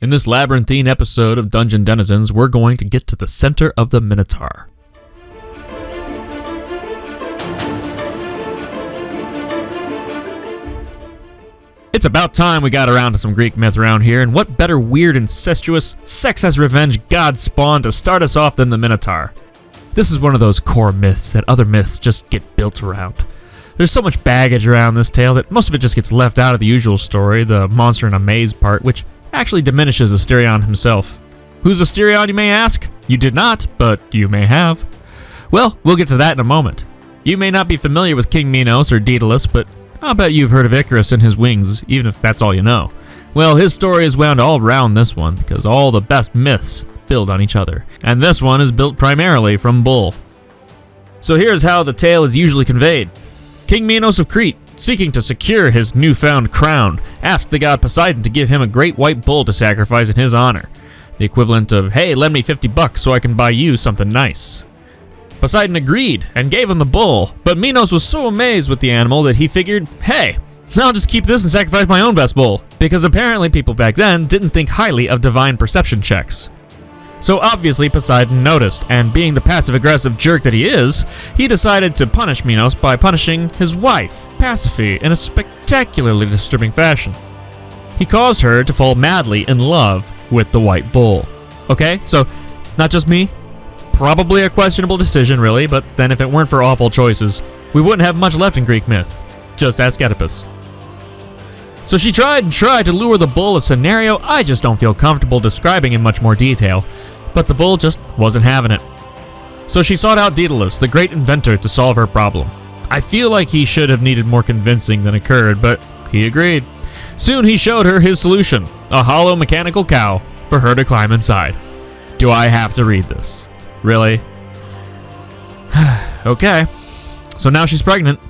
In this labyrinthine episode of Dungeon Denizens, we're going to get to the center of the Minotaur. It's about time we got around to some Greek myth around here, and what better weird, incestuous, sex-as-revenge god spawn to start us off than the Minotaur? This is one of those core myths that other myths just get built around. There's so much baggage around this tale that most of it just gets left out of the usual story, the monster in a maze part, which actually diminishes Asterion himself. Who's Asterion, you may ask? You did not, but you may have. Well, we'll get to that in a moment. You may not be familiar with King Minos or Daedalus, but I'll bet you've heard of Icarus and his wings, even if that's all you know. Well, his story is wound all around this one, because all the best myths build on each other, and this one is built primarily from Bull. So here's how the tale is usually conveyed. King Minos of Crete, seeking to secure his newfound crown, asked the god Poseidon to give him a great white bull to sacrifice in his honor. The equivalent of, hey, lend me $50 so I can buy you something nice. Poseidon agreed and gave him the bull, but Minos was so amazed with the animal that he figured, hey, I'll just keep this and sacrifice my own best bull, because apparently people back then didn't think highly of divine perception checks. So obviously Poseidon noticed, and being the passive-aggressive jerk that he is, he decided to punish Minos by punishing his wife, Pasiphae, in a spectacularly disturbing fashion. He caused her to fall madly in love with the white bull. Okay, so not just me. Probably a questionable decision, really, but then if it weren't for awful choices, we wouldn't have much left in Greek myth. Just ask Oedipus. So she tried to lure the bull, a scenario I just don't feel comfortable describing in much more detail, but the bull just wasn't having it. So she sought out Daedalus, the great inventor, to solve her problem. I feel like he should have needed more convincing than occurred, but he agreed. Soon he showed her his solution, a hollow mechanical cow for her to climb inside. Do I have to read this? Really? Okay. So now she's pregnant,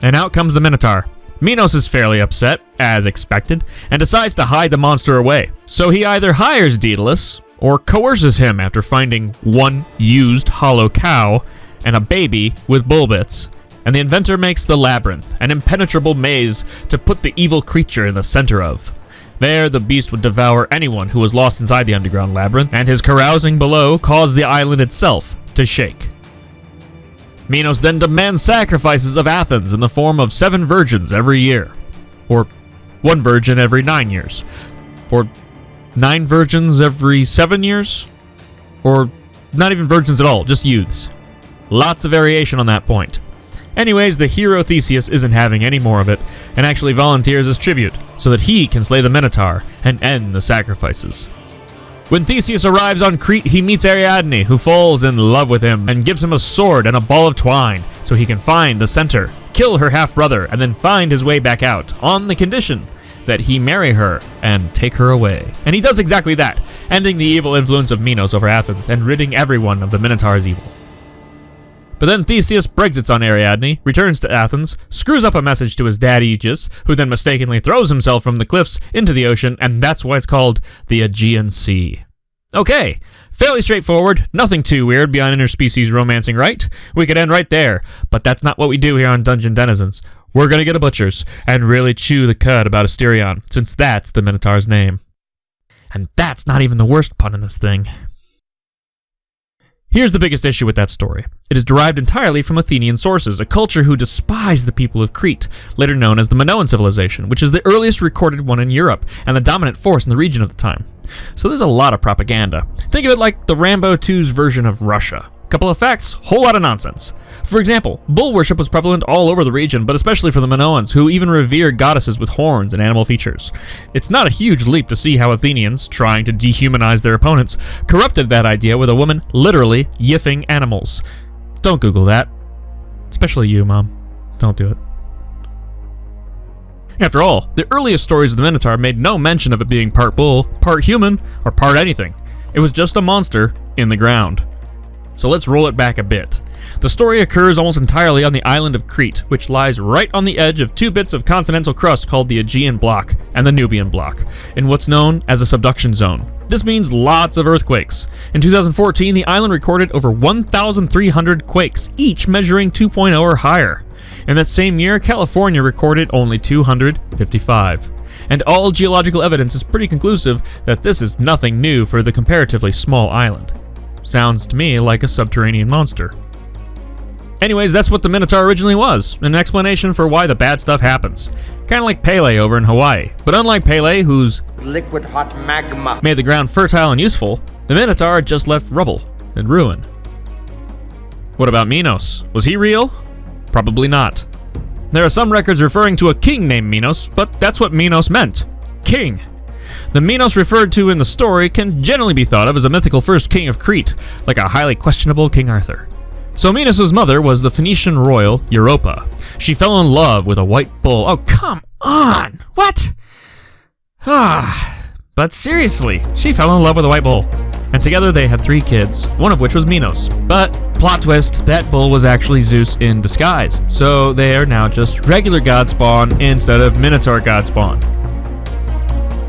and out comes the Minotaur. Minos is fairly upset, as expected, and decides to hide the monster away. So he either hires Daedalus, or coerces him after finding one used hollow cow and a baby with bull bits, and the inventor makes the labyrinth, an impenetrable maze to put the evil creature in the center of. There, the beast would devour anyone who was lost inside the underground labyrinth, and his carousing below caused the island itself to shake. Minos then demands sacrifices of Athens in the form of 7 virgins every year, or 1 virgin every 9 years, or 9 virgins every 7 years, or not even virgins at all, just youths. Lots of variation on that point. Anyways, the hero Theseus isn't having any more of it, and actually volunteers as tribute, so that he can slay the Minotaur and end the sacrifices. When Theseus arrives on Crete, he meets Ariadne, who falls in love with him and gives him a sword and a ball of twine, so he can find the center, kill her half-brother, and then find his way back out, on the condition that he marry her and take her away. And he does exactly that, ending the evil influence of Minos over Athens and ridding everyone of the Minotaur's evil. But then Theseus Brexits on Ariadne, returns to Athens, screws up a message to his dad Aegeus, who then mistakenly throws himself from the cliffs into the ocean, and that's why it's called the Aegean Sea. Okay, fairly straightforward, nothing too weird beyond interspecies romancing, right? We could end right there, but that's not what we do here on Dungeon Denizens. We're gonna go to Butcher's and really chew the cud about Asterion, since that's the Minotaur's name. And that's not even the worst pun in this thing. Here's the biggest issue with that story. It is derived entirely from Athenian sources, a culture who despised the people of Crete, later known as the Minoan civilization, which is the earliest recorded one in Europe, and the dominant force in the region at the time. So there's a lot of propaganda. Think of it like the Rambo 2's version of Russia. Couple of facts, whole lot of nonsense. For example, bull worship was prevalent all over the region, but especially for the Minoans, who even revered goddesses with horns and animal features. It's not a huge leap to see how Athenians, trying to dehumanize their opponents, corrupted that idea with a woman literally yiffing animals. Don't Google that. Especially you, Mom. Don't do it. After all, the earliest stories of the Minotaur made no mention of it being part bull, part human, or part anything. It was just a monster in the ground. So let's roll it back a bit. The story occurs almost entirely on the island of Crete, which lies right on the edge of 2 bits of continental crust called the Aegean Block and the Nubian Block, in what's known as a subduction zone. This means lots of earthquakes. In 2014, the island recorded over 1,300 quakes, each measuring 2.0 or higher. In that same year, California recorded only 255. and all geological evidence is pretty conclusive that this is nothing new for the comparatively small island. Sounds to me like a subterranean monster. Anyways, that's what the Minotaur originally was, an explanation for why the bad stuff happens. Kinda like Pele over in Hawaii. But unlike Pele, whose liquid hot magma made the ground fertile and useful, the Minotaur just left rubble and ruin. What about Minos? Was he real? Probably not. There are some records referring to a king named Minos, but that's what Minos meant. King. The Minos referred to in the story can generally be thought of as a mythical first king of Crete, like a highly questionable King Arthur. So Minos' mother was the Phoenician royal Europa. She fell in love with a white bull. Oh, come on! What? But seriously, she fell in love with a white bull. And together they had 3 kids, one of which was Minos. But, plot twist, that bull was actually Zeus in disguise. So they are now just regular god spawn instead of Minotaur god spawn.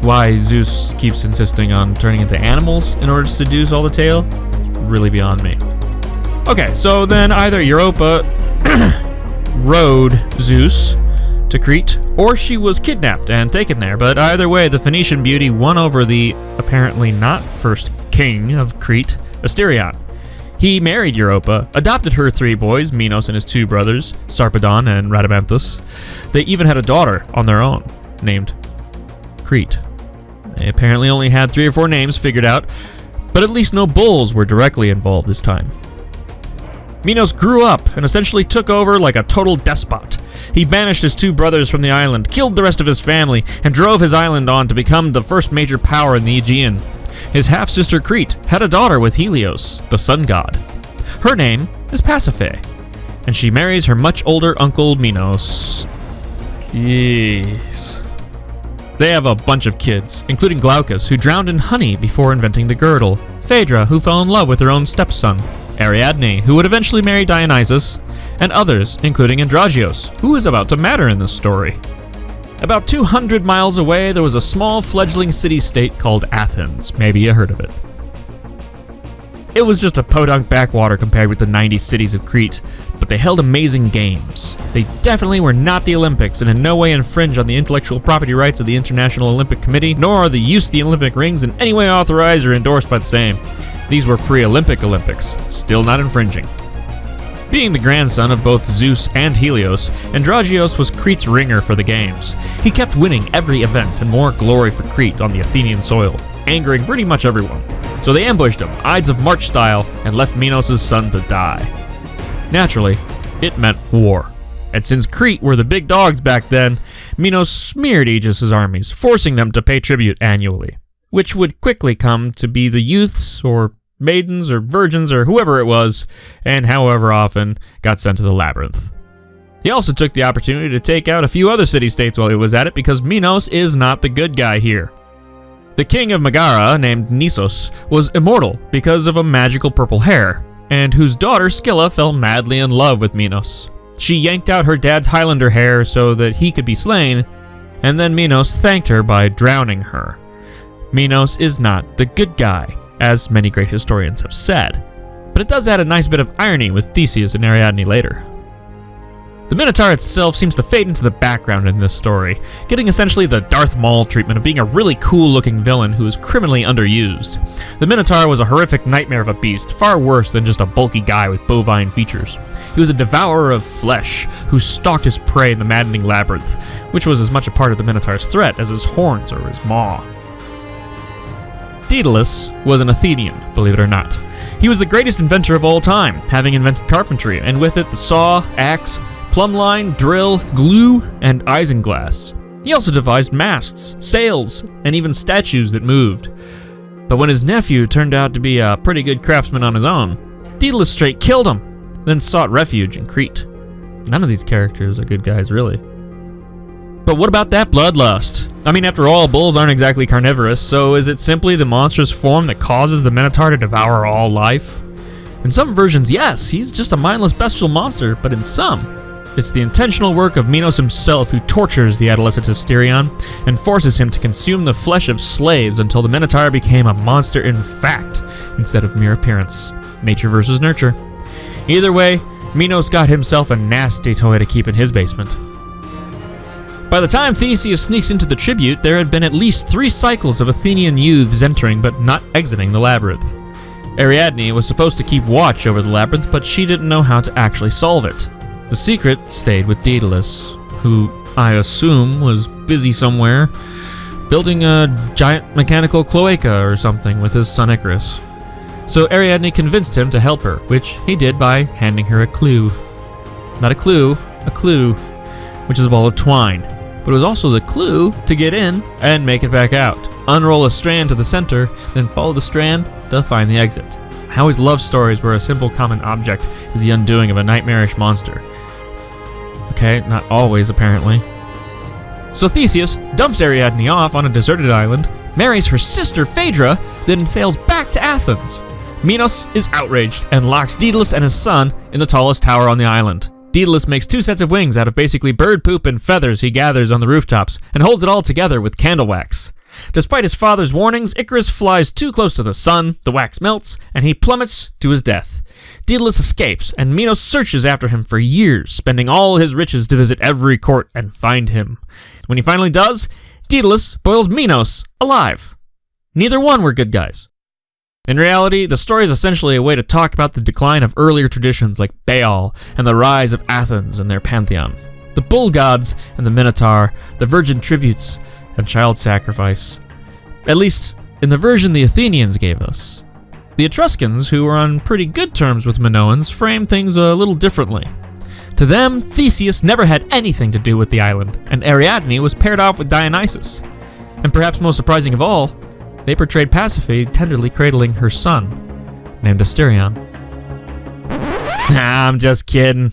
Why Zeus keeps insisting on turning into animals in order to seduce all the tale? It's really beyond me. Okay, so then either Europa rode Zeus to Crete, or she was kidnapped and taken there, but either way, the Phoenician beauty won over the apparently not first king of Crete, Asterion. He married Europa, adopted her 3 boys, Minos and his 2 brothers, Sarpedon and Rhadamanthus. They even had a daughter on their own, named Crete. They apparently only had 3 or 4 names figured out, but at least no bulls were directly involved this time. Minos grew up and essentially took over like a total despot. He banished his 2 brothers from the island, killed the rest of his family, and drove his island on to become the first major power in the Aegean. His half-sister Crete had a daughter with Helios, the sun god. Her name is Pasiphae, and she marries her much older uncle Minos. Jeez. They have a bunch of kids, including Glaucus, who drowned in honey before inventing the girdle, Phaedra, who fell in love with her own stepson, Ariadne, who would eventually marry Dionysus, and others, including Androgeos, who is about to matter in this story. About 200 miles away, there was a small fledgling city-state called Athens. Maybe you heard of it. It was just a podunk backwater compared with the 90 cities of Crete, but they held amazing games. They definitely were not the Olympics and in no way infringe on the intellectual property rights of the International Olympic Committee, nor are the use of the Olympic rings in any way authorized or endorsed by the same. These were pre-Olympic Olympics, still not infringing. Being the grandson of both Zeus and Helios, Androgeos was Crete's ringer for the games. He kept winning every event and more glory for Crete on the Athenian soil, angering pretty much everyone. So they ambushed him, Ides of March style, and left Minos' son to die. Naturally, it meant war. And since Crete were the big dogs back then, Minos smeared Aegis's armies, forcing them to pay tribute annually, which would quickly come to be the youths or maidens or virgins or whoever it was, and however often got sent to the labyrinth. He also took the opportunity to take out a few other city-states while he was at it, because Minos is not the good guy here. The king of Megara, named Nisos, was immortal because of a magical purple hair, and whose daughter Scylla fell madly in love with Minos. She yanked out her dad's Highlander hair so that he could be slain, and then Minos thanked her by drowning her. Minos is not the good guy, as many great historians have said, but it does add a nice bit of irony with Theseus and Ariadne later. The Minotaur itself seems to fade into the background in this story, getting essentially the Darth Maul treatment of being a really cool-looking villain who is criminally underused. The Minotaur was a horrific nightmare of a beast, far worse than just a bulky guy with bovine features. He was a devourer of flesh, who stalked his prey in the maddening labyrinth, which was as much a part of the Minotaur's threat as his horns or his maw. Daedalus was an Athenian, believe it or not. He was the greatest inventor of all time, having invented carpentry, and with it the saw, axe, plumb line, drill, glue, and isinglass. He also devised masts, sails, and even statues that moved. But when his nephew turned out to be a pretty good craftsman on his own, Daedalus straight killed him, then sought refuge in Crete. None of these characters are good guys, really. But what about that bloodlust? I mean, after all, bulls aren't exactly carnivorous, so is it simply the monstrous form that causes the Minotaur to devour all life? In some versions, yes, he's just a mindless bestial monster, but in some, it's the intentional work of Minos himself who tortures the adolescent Asterion and forces him to consume the flesh of slaves until the Minotaur became a monster in fact, instead of mere appearance. Nature versus nurture. Either way, Minos got himself a nasty toy to keep in his basement. By the time Theseus sneaks into the tribute, there had been at least 3 cycles of Athenian youths entering but not exiting the labyrinth. Ariadne was supposed to keep watch over the labyrinth, but she didn't know how to actually solve it. The secret stayed with Daedalus, who I assume was busy somewhere, building a giant mechanical cloaca or something with his son Icarus. So Ariadne convinced him to help her, which he did by handing her a clue. Not a clue, which is a ball of twine. But it was also the clue to get in and make it back out. Unroll a strand to the center, then follow the strand to find the exit. I always love stories where a simple common object is the undoing of a nightmarish monster. Okay, not always apparently. So Theseus dumps Ariadne off on a deserted island, marries her sister Phaedra, then sails back to Athens. Minos is outraged and locks Daedalus and his son in the tallest tower on the island. Daedalus makes 2 sets of wings out of basically bird poop and feathers he gathers on the rooftops, and holds it all together with candle wax. Despite his father's warnings, Icarus flies too close to the sun, the wax melts, and he plummets to his death. Daedalus escapes, and Minos searches after him for years, spending all his riches to visit every court and find him. When he finally does, Daedalus boils Minos alive. Neither one were good guys. In reality, the story is essentially a way to talk about the decline of earlier traditions like Baal and the rise of Athens and their pantheon. The bull gods and the Minotaur, the virgin tributes, and child sacrifice. At least in the version the Athenians gave us. The Etruscans, who were on pretty good terms with Minoans, framed things a little differently. To them, Theseus never had anything to do with the island, and Ariadne was paired off with Dionysus. And perhaps most surprising of all, they portrayed Pasiphae tenderly cradling her son, named Asterion. I'm just kidding.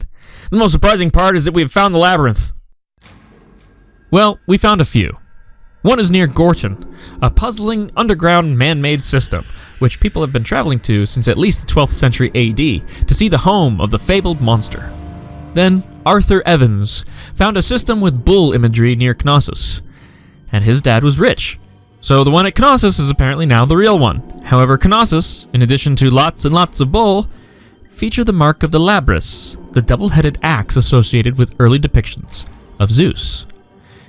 The most surprising part is that we have found the labyrinth. Well, we found a few. One is near Gortyn, a puzzling underground man-made system, which people have been traveling to since at least the 12th century AD to see the home of the fabled monster. Then Arthur Evans found a system with bull imagery near Knossos, and his dad was rich. So the one at Knossos is apparently now the real one. However, Knossos, in addition to lots and lots of bull, feature the mark of the Labrys, the double-headed axe associated with early depictions of Zeus.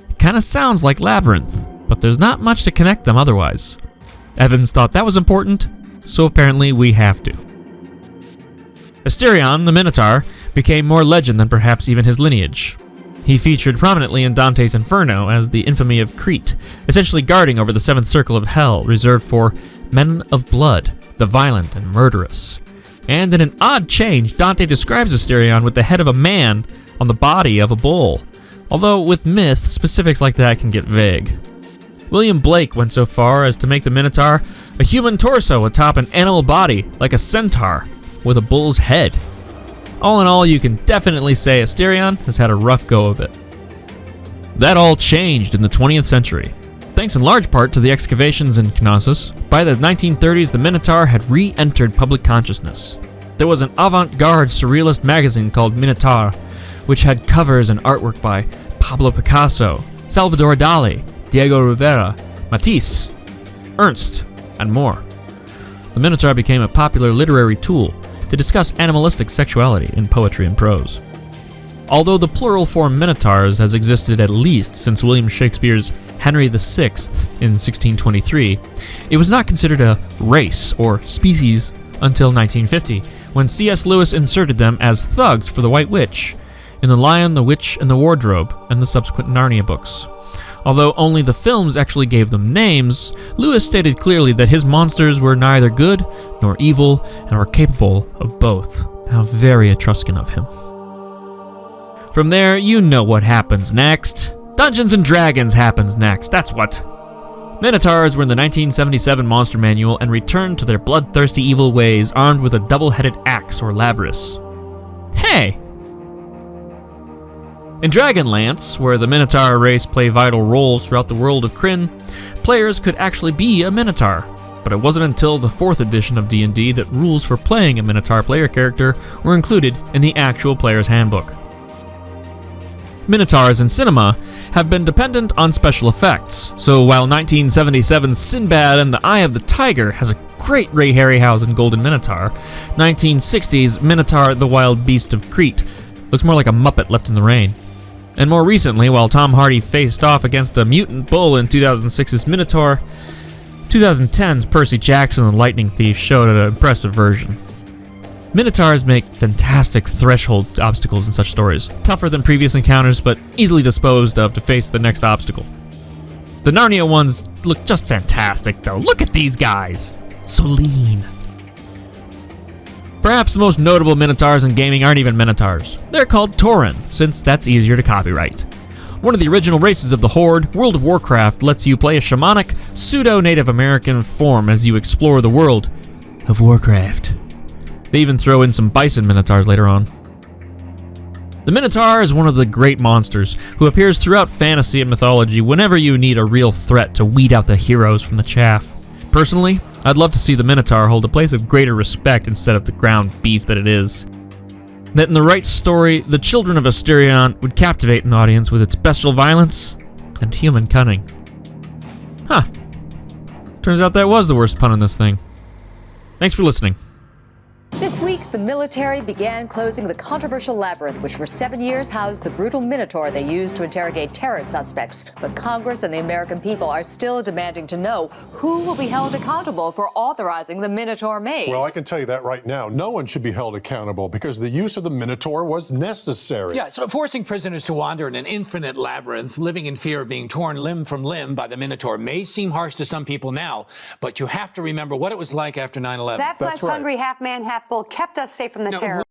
It kind of sounds like Labyrinth, but there's not much to connect them otherwise. Evans thought that was important, so apparently we have to. Asterion, the Minotaur, became more legend than perhaps even his lineage. He featured prominently in Dante's Inferno as the infamy of Crete, essentially guarding over the 7th circle of hell, reserved for men of blood, the violent and murderous. And in an odd change, Dante describes Asterion with the head of a man on the body of a bull, although with myth, specifics like that can get vague. William Blake went so far as to make the Minotaur a human torso atop an animal body, like a centaur, with a bull's head. All in all, you can definitely say Asterion has had a rough go of it. That all changed in the 20th century. Thanks in large part to the excavations in Knossos, by the 1930s the Minotaur had re-entered public consciousness. There was an avant-garde surrealist magazine called Minotaur, which had covers and artwork by Pablo Picasso, Salvador Dali, Diego Rivera, Matisse, Ernst, and more. The Minotaur became a popular literary tool to discuss animalistic sexuality in poetry and prose. Although the plural form Minotaurs has existed at least since William Shakespeare's Henry VI in 1623, it was not considered a race or species until 1950, when C.S. Lewis inserted them as thugs for the White Witch in The Lion, the Witch, and the Wardrobe and the subsequent Narnia books. Although only the films actually gave them names, Lewis stated clearly that his monsters were neither good nor evil and were capable of both. How very Etruscan of him. From there, you know what happens next. Dungeons and Dragons happens next, that's what. Minotaurs were in the 1977 Monster Manual and returned to their bloodthirsty evil ways armed with a double-headed axe or labrys. Hey! In Dragonlance, where the Minotaur race play vital roles throughout the world of Krynn, players could actually be a Minotaur, but it wasn't until the 4th edition of D&D that rules for playing a Minotaur player character were included in the actual player's handbook. Minotaurs in cinema have been dependent on special effects, so while 1977's Sinbad and the Eye of the Tiger has a great Ray Harryhausen golden Minotaur, 1960's Minotaur the Wild Beast of Crete looks more like a Muppet left in the rain. And more recently, while Tom Hardy faced off against a mutant bull in 2006's Minotaur, 2010's Percy Jackson and Lightning Thief showed an impressive version. Minotaurs make fantastic threshold obstacles in such stories, tougher than previous encounters but easily disposed of to face the next obstacle. The Narnia ones look just fantastic though. Look at these guys! So lean. Perhaps the most notable Minotaurs in gaming aren't even Minotaurs. They're called Tauren, since that's easier to copyright. One of the original races of the Horde, World of Warcraft lets you play a shamanic, pseudo-Native American form as you explore the world of Warcraft. They even throw in some bison Minotaurs later on. The Minotaur is one of the great monsters who appears throughout fantasy and mythology whenever you need a real threat to weed out the heroes from the chaff. Personally, I'd love to see the Minotaur hold a place of greater respect instead of the ground beef that it is. That in the right story, the children of Asterion would captivate an audience with its bestial violence and human cunning. Huh. Turns out that was the worst pun in this thing. Thanks for listening. This week, the military began closing the controversial labyrinth, which for 7 years housed the brutal Minotaur they used to interrogate terror suspects. But Congress and the American people are still demanding to know who will be held accountable for authorizing the Minotaur maze. Well, I can tell you that right now. No one should be held accountable because the use of the Minotaur was necessary. Yeah, so forcing prisoners to wander in an infinite labyrinth, living in fear of being torn limb from limb by the Minotaur may seem harsh to some people now, but you have to remember what it was like after 9/11. That flesh-hungry half-man, half-bull kept us safe from the terror.